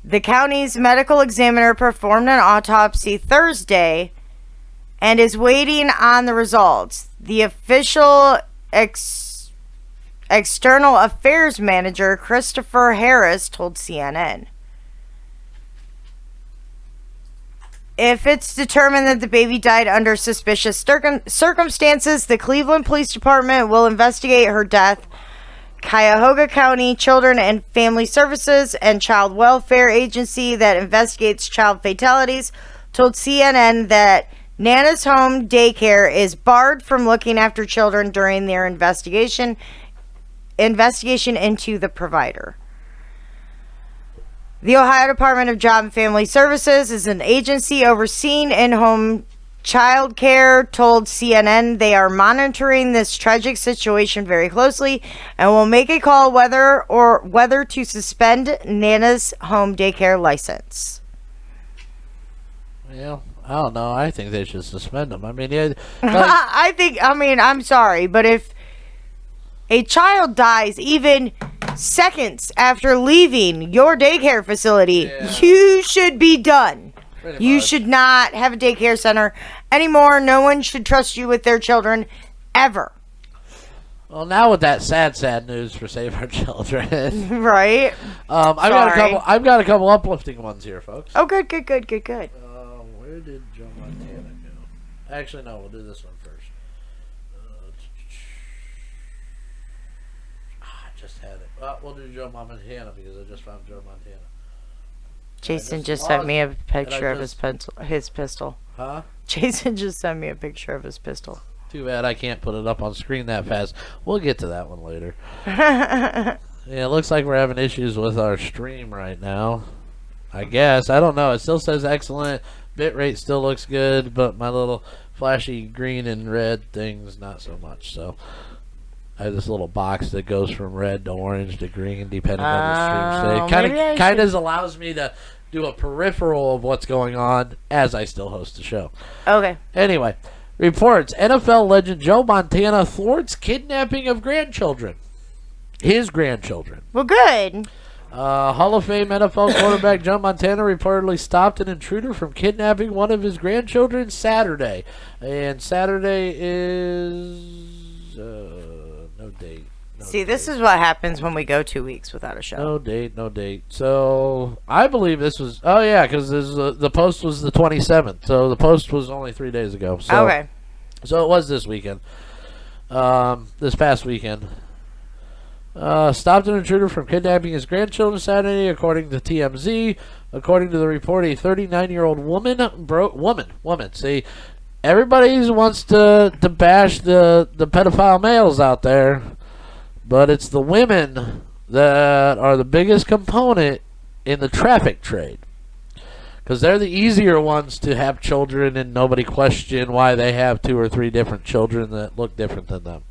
The county's medical examiner performed an autopsy Thursday and is waiting on the results. The official external affairs manager, Christopher Harris, told CNN. If it's determined that the baby died under suspicious circumstances, the Cleveland Police Department will investigate her death. Cuyahoga County Children and Family Services and Child Welfare Agency that investigates child fatalities told CNN that Nana's home daycare is barred from looking after children during their investigation into the provider. The Ohio Department of Job and Family Services is an agency overseeing in-home child care, told CNN they are monitoring this tragic situation very closely and will make a call whether to suspend Nana's home daycare license. Well, I don't know. I think they should suspend them. I mean, I'm sorry, but if a child dies even seconds after leaving your daycare facility, you should be done. You should not have a daycare center anymore. No one should trust you with their children ever. Well, now with that sad news for Save Our Children. Right. I've got a couple uplifting ones here, folks. Oh, good. Where did Joe Montana go? Actually, no, we'll do this one first. I just had it. Well, we'll do Joe Montana because I just found Joe Montana. Jason just sent me a picture of his pistol. Huh? Jason just sent me a picture of his pistol. Too bad I can't put it up on screen that fast. We'll get to that one later. Yeah, it looks like we're having issues with our stream right now. I guess. I don't know. It still says excellent. Bitrate still looks good, but my little flashy green and red things, not so much. So I have this little box that goes from red to orange to green, depending on the stream state. Kind of allows me to do a peripheral of what's going on as I still host the show. Okay. Anyway. Reports, NFL legend Joe Montana thwarts kidnapping of grandchildren. His grandchildren. Well, good. Hall of Fame NFL quarterback Joe Montana reportedly stopped an intruder from kidnapping one of his grandchildren Saturday. And Saturday is... no date. See, this is what happens when we go 2 weeks without a show. No date. So, I believe this was... Oh, yeah, because the post was the 27th. So, the post was only 3 days ago. So, okay. So, it was this weekend. This past weekend. Stopped an intruder from kidnapping his grandchildren Saturday, according to TMZ. According to the report, a 39-year-old woman. See, everybody wants to bash the pedophile males out there. But it's the women that are the biggest component in the traffic trade. Because they're the easier ones to have children and nobody question why they have 2 or 3 different children that look different than them.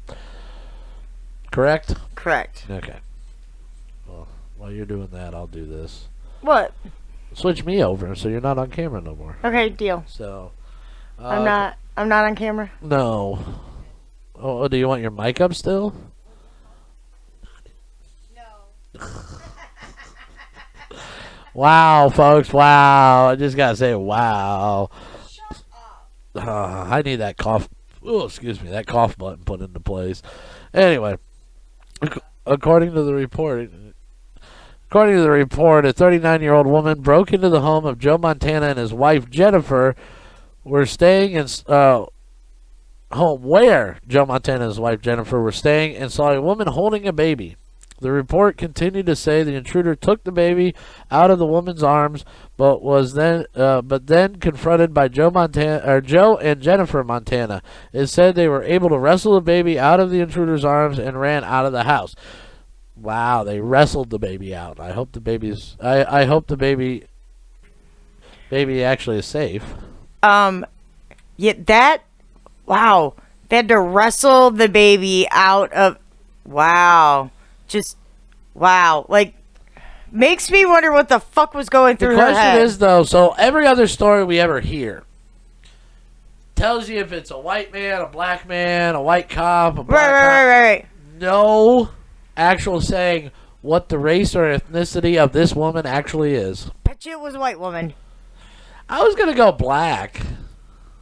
Correct? Correct. Okay. Well, while you're doing that, I'll do this. What? Switch me over so you're not on camera no more. Okay, deal. So. I'm not on camera? No. Oh, do you want your mic up still? Wow, folks, wow. I just got to say, wow. Shut up. I need that cough. Oh, excuse me, that cough button put into place. Anyway, according to the report, a 39-year-old woman broke into the home of Joe Montana and his wife, Jennifer, were staying in home where Joe Montana and his wife, Jennifer, were staying and saw a woman holding a baby. The report continued to say the intruder took the baby out of the woman's arms, but then confronted by Joe and Jennifer Montana. It said they were able to wrestle the baby out of the intruder's arms and ran out of the house. Wow, they wrestled the baby out. I hope the baby's. I hope the baby actually is safe. Yeah, that. Wow, they had to wrestle the baby out of. Wow. Just, wow. Like, makes me wonder what the fuck was going through her head. The question is, though, so every other story we ever hear tells you if it's a white man, a black man, a white cop, a black cop. Right. No actual saying what the race or ethnicity of this woman actually is. Bet you it was a white woman. I was going to go black.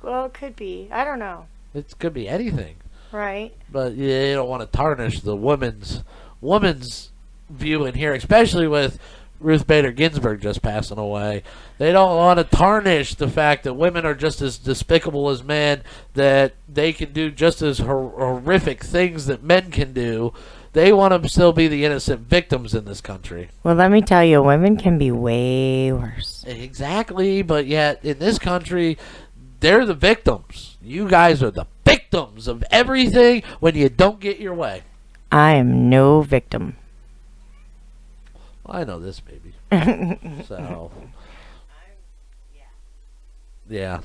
Well, it could be. I don't know. It could be anything. Right. But you don't want to tarnish the woman's view in here, especially with Ruth Bader Ginsburg just passing away. They don't want to tarnish the fact that women are just as despicable as men, that they can do just as horrific things that men can do. They want to still be the innocent victims in this country. Well, let me tell you, women can be way worse. Exactly, but yet in this country, they're the victims. You guys are the victims of everything when you don't get your way. I am no victim. Well, I know this, baby. So, yeah,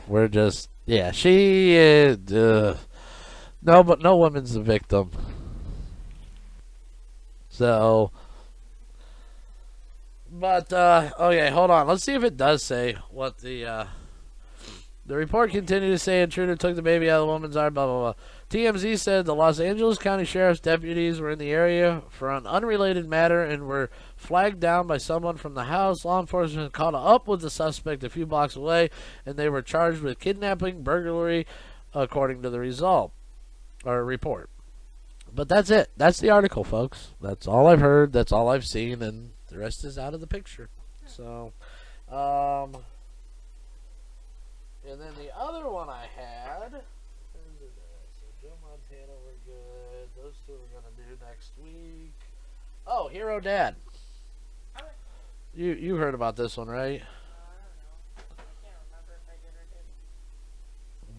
we're just, she is, no woman's a victim. So, but, okay, hold on. Let's see if it does say what the report continued to say intruder took the baby out of the woman's arm, blah, blah, blah. TMZ said the Los Angeles County Sheriff's deputies were in the area for an unrelated matter and were flagged down by someone from the house. Law enforcement caught up with the suspect a few blocks away, and they were charged with kidnapping, burglary, according to the report. But that's it. That's the article, folks. That's all I've heard. That's all I've seen, and the rest is out of the picture. So, and then the other one I had. So Joe Montana, we're good. Those two we're gonna do next week. Oh, Hero Dad. You heard about this one, right?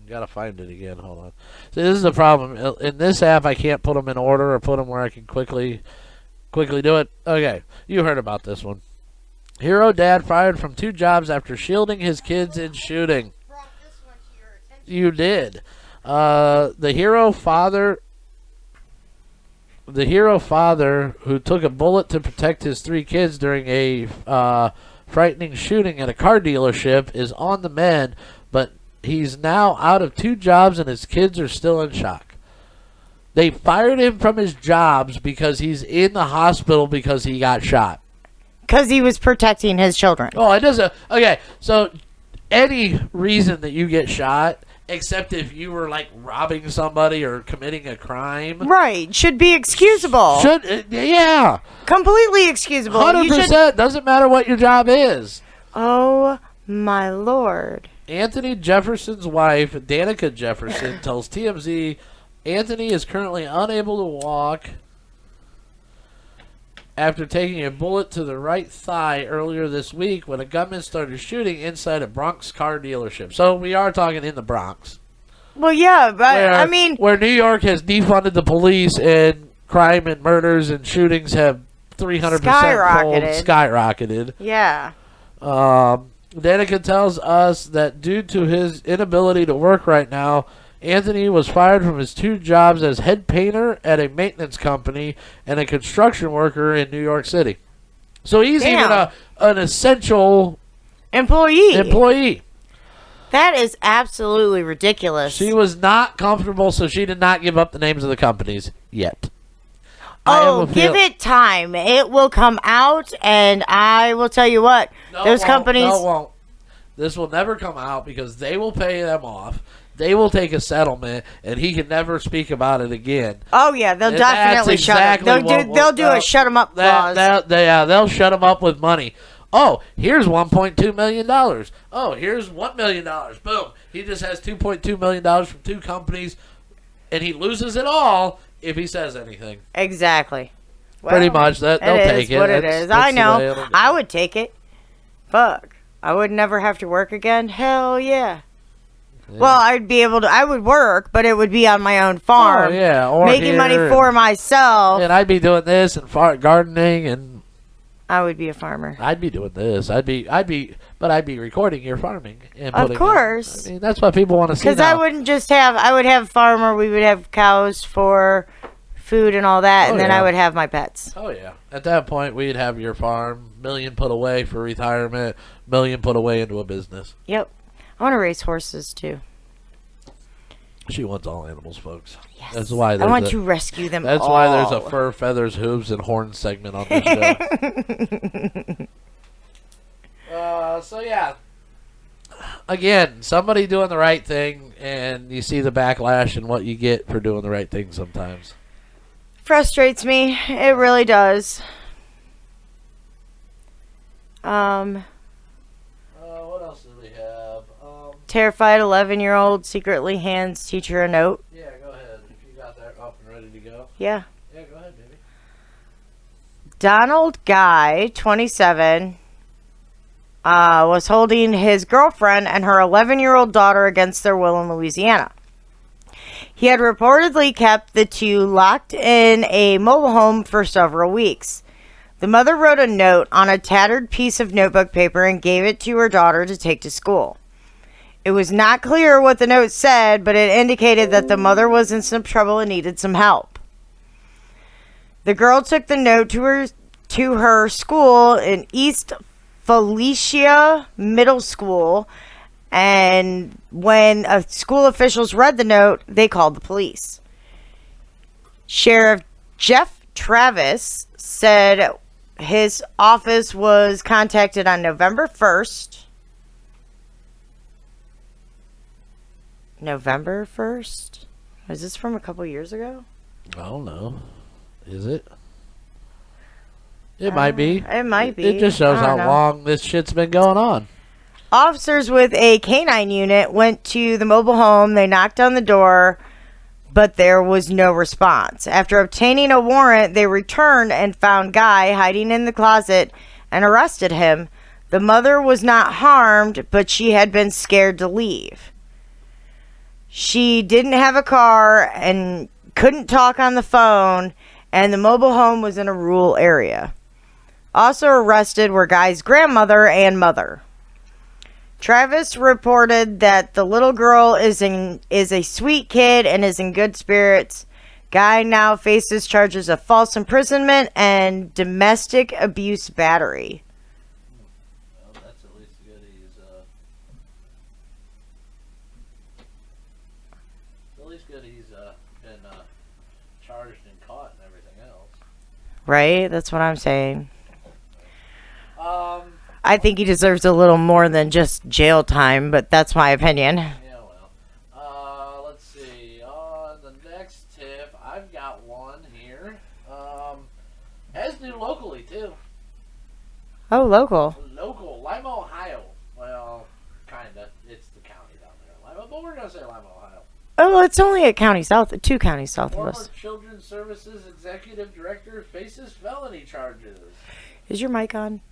Gotta find it again. Hold on. See, this is the problem. In this app, I can't put them in order or put them where I can quickly do it. Okay, you heard about this one. Hero Dad fired from 2 jobs after shielding his kids in shooting. You did. The hero father who took a bullet to protect his 3 kids during a frightening shooting at a car dealership is on the mend, but he's now out of 2 jobs and his kids are still in shock. They fired him from his jobs because he's in the hospital because he got shot. Because he was protecting his children. Oh, it doesn't. Okay, so any reason that you get shot, except if you were like robbing somebody or committing a crime, right, should be excusable. Yeah, completely excusable. 100%. Doesn't matter what your job is. Oh my Lord. Anthony Jefferson's wife, Danica Jefferson, tells TMZ Anthony is currently unable to walk after taking a bullet to the right thigh earlier this week when a gunman started shooting inside a Bronx car dealership. So we are talking in the Bronx. Well, yeah, but where New York has defunded the police and crime and murders and shootings have 300% skyrocketed. Yeah. Danica tells us that due to his inability to work right now, Anthony was fired from his 2 jobs as head painter at a maintenance company and a construction worker in New York City. So he's even an essential employee. That is absolutely ridiculous. She was not comfortable, so she did not give up the names of the companies yet. Oh, give it time. It will come out, and I will tell you what. Those companies... No, it won't. This will never come out because they will pay them off. They will take a settlement, and he can never speak about it again. Oh, yeah. They'll definitely shut him. They'll do a shut him up clause. They'll shut him up with money. Oh, here's $1.2 million. Oh, here's $1 million. Boom. He just has $2.2 million from 2 companies, and he loses it all if he says anything. Exactly. Well, pretty much. They'll take it. What it is. I know. I would take it. Fuck. I would never have to work again. Hell yeah. Yeah. Well, I would work, but it would be on my own farm. Oh, yeah. Or making money for myself. And I'd be doing this and gardening and... I would be a farmer. I'd be doing this. I'd be recording your farming. And of course. I mean, that's what people want to see. Because I wouldn't just I would have farmer, we would have cows for food and all that, and then I would have my pets. Oh, yeah. At that point, we'd have your farm, $1 million put away for retirement, $1 million put away into a business. Yep. I want to race horses, too. She wants all animals, folks. Yes. That's why I want to rescue them all. That's why there's a fur, feathers, hooves, and horns segment on this show. So, yeah. Again, somebody doing the right thing, and you see the backlash and what you get for doing the right thing sometimes. Frustrates me. It really does. What else do we have? Terrified 11-year-old secretly hands teacher a note. Yeah, go ahead. If you got that up and ready to go. Yeah. Yeah, go ahead, baby. Donald Guy, 27, was holding his girlfriend and her 11-year-old daughter against their will in Louisiana. He had reportedly kept the 2 locked in a mobile home for several weeks. The mother wrote a note on a tattered piece of notebook paper and gave it to her daughter to take to school. It was not clear what the note said, but it indicated that the mother was in some trouble and needed some help. The girl took the note to her school in East Felicia Middle School, and when school officials read the note, they called the police. Sheriff Jeff Travis said his office was contacted on November 1st. November 1st? Is this from a couple years ago? I don't know. Is it? It might be. It might be. It just shows how long this shit's been going on. Officers with a canine unit went to the mobile home. They knocked on the door, but there was no response. After obtaining a warrant, they returned and found Guy hiding in the closet and arrested him. The mother was not harmed, but she had been scared to leave. She didn't have a car and couldn't talk on the phone, and the mobile home was in a rural area. Also arrested were Guy's grandmother and mother. Travis reported that the little girl is a sweet kid and is in good spirits. Guy now faces charges of false imprisonment and domestic abuse battery. Well, that's at least good. He's been charged and caught and everything else. Right? That's what I'm saying. I think he deserves a little more than just jail time, but that's my opinion. Yeah, well. Let's see. On the next tip, I've got one here. Has new locally, too. Oh, local. Local. Lima, Ohio. Well, kind of. It's the county down there. Lima, but we're going to say Lima, Ohio. Oh, it's only a county south, 2 counties south of us. Former Children's Services Executive Director faces felony charges. Is your mic on?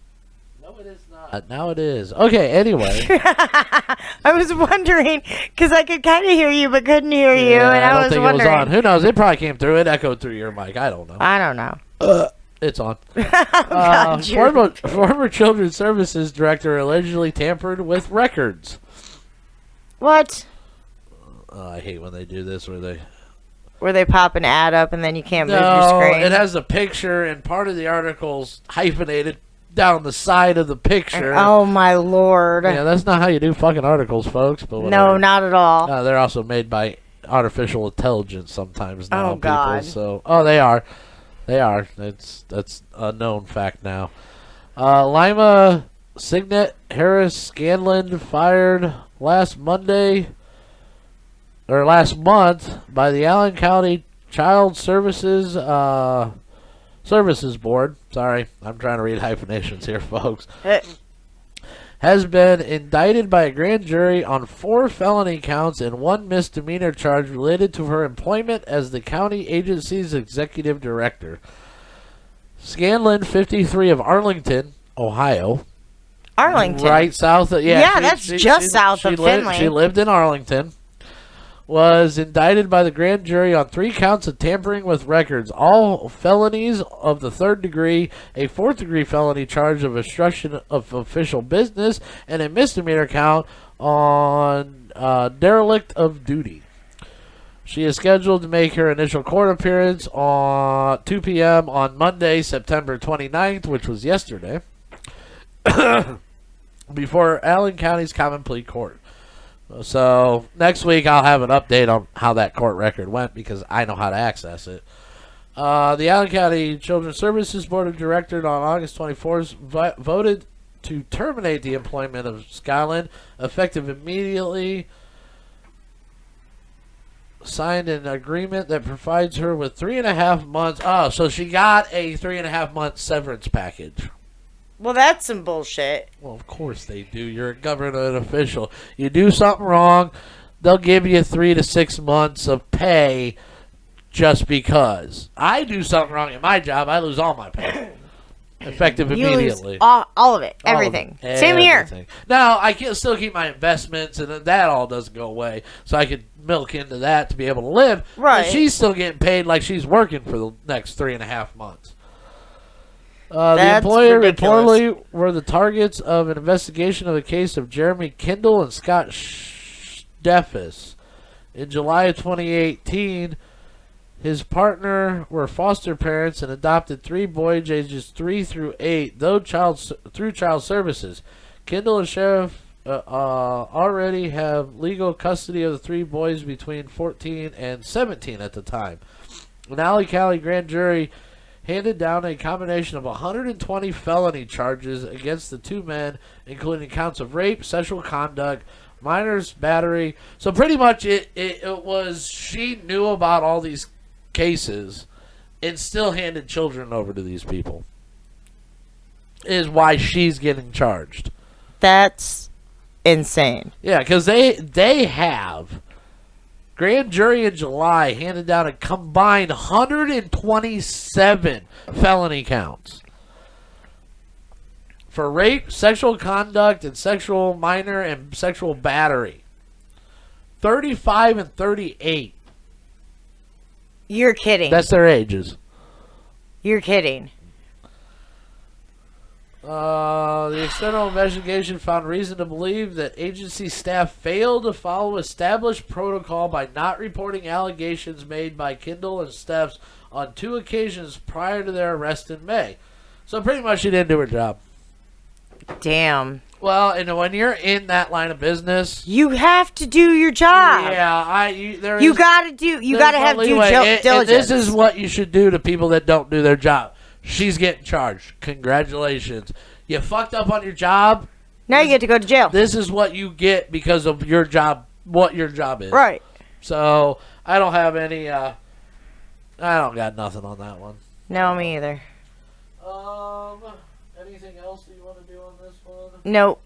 No, it is not. Now it is. Okay, anyway. I was wondering, because I could kind of hear you, but couldn't hear you, and I was wondering. It was on. Who knows? It probably came through. It echoed through your mic. I don't know. I don't know. It's on. God, former Children's Services Director allegedly tampered with records. What? I hate when they do this, where they pop an ad up and then you can't move your No, screen. it has a picture, and part of the article's hyphenated down the side of the picture. Oh my lord. Yeah, that's not how you do fucking articles, folks. But no, not at all. They're also made by artificial intelligence sometimes now. Oh, God. So, they are. They are. That's a known fact now. Lima Signet Harris Scanlon fired last month by the Allen County Child Services Board. Sorry, I'm trying to read hyphenations here, folks. Has been indicted by a grand jury on 4 felony counts and 1 misdemeanor charge related to her employment as the county agency's executive director. Scanlon, 53, of Arlington, Ohio. Arlington? Right south of... Yeah, that's just south of Findlay. She lived in Arlington. Was indicted by the grand jury on 3 counts of tampering with records, all felonies of the 3rd degree, a 4th degree felony charge of obstruction of official business, and a misdemeanor count on derelict of duty. She is scheduled to make her initial court appearance on 2 p.m. on Monday, September 29th, which was yesterday, before Allen County's Common Pleas Court. So next week I'll have an update on how that court record went, because I know how to access it. The Allen County Children's Services Board of Directors on August 24th voted to terminate the employment of Skyland, effective immediately. Signed an agreement that provides her with 3.5 months. Oh, so she got a 3.5 month severance package. Well, that's some bullshit. Well, of course they do. You're a government official. You do something wrong, they'll give you 3 to 6 months of pay just because. I do something wrong at my job, I lose all my pay. Effective immediately. All of it. Everything. Same here. Now, I can still keep my investments, and that all doesn't go away. So I could milk into that to be able to live. Right. But she's still getting paid like she's working for the next 3.5 months. The employer reportedly were the targets of an investigation of the case of Jeremy Kendall and Scott Steffes. In July of 2018, his partner were foster parents and adopted 3 boys ages 3 through 8, through child services. Kendall and Sheriff already have legal custody of the 3 boys between 14 and 17 at the time. An Alley County grand jury handed down a combination of 120 felony charges against the two men, including counts of rape, sexual conduct, minors battery. So pretty much it was she knew about all these cases and still handed children over to these people. Is why she's getting charged. That's insane. Yeah, because they have grand jury in July handed down a combined 127 felony counts for rape, sexual conduct, and sexual minor and sexual battery. 35 and 38. You're kidding. That's their ages. You're kidding. The external investigation found reason to believe that agency staff failed to follow established protocol by not reporting allegations made by Kendall and Steps on 2 occasions prior to their arrest in May. So pretty much she didn't do her job. Damn. Well, and when you're in that line of business, you have to do your job. Yeah, you gotta have due diligence. And this is what you should do to people that don't do their job. She's getting charged. Congratulations. You fucked up on your job. Now you get to go to jail. This is what you get because of your job, what your job is. Right. So, I don't have any, I don't got nothing on that one. No, me either. Anything else that you want to do on this one? Nope.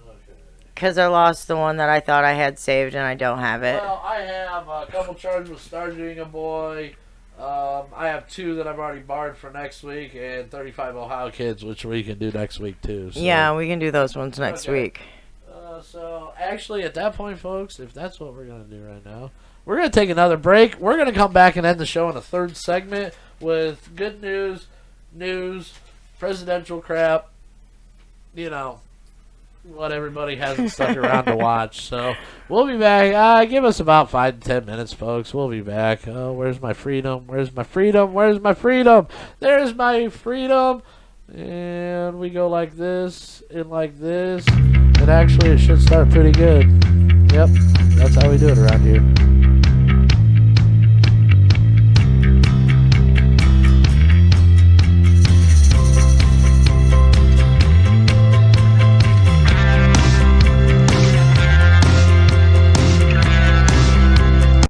Okay. Because I lost the one that I thought I had saved and I don't have it. Well, I have a couple charges with starving a boy. I have 2 that I've already barred for next week, and 35 Ohio kids, which we can do next week too. So. Yeah, we can do those ones next week. So actually, at that point, folks, if that's what we're gonna do right now, we're gonna take another break. We're gonna come back and end the show in a 3rd segment with good news, presidential crap. You know, what everybody hasn't stuck around to watch. So we'll be back. Give us about 5 to 10 minutes, folks. We'll be back. Oh, where's my freedom? Where's my freedom? Where's my freedom? There's my freedom. And we go like this and like this. And actually, it should start pretty good. Yep, that's how we do it around here.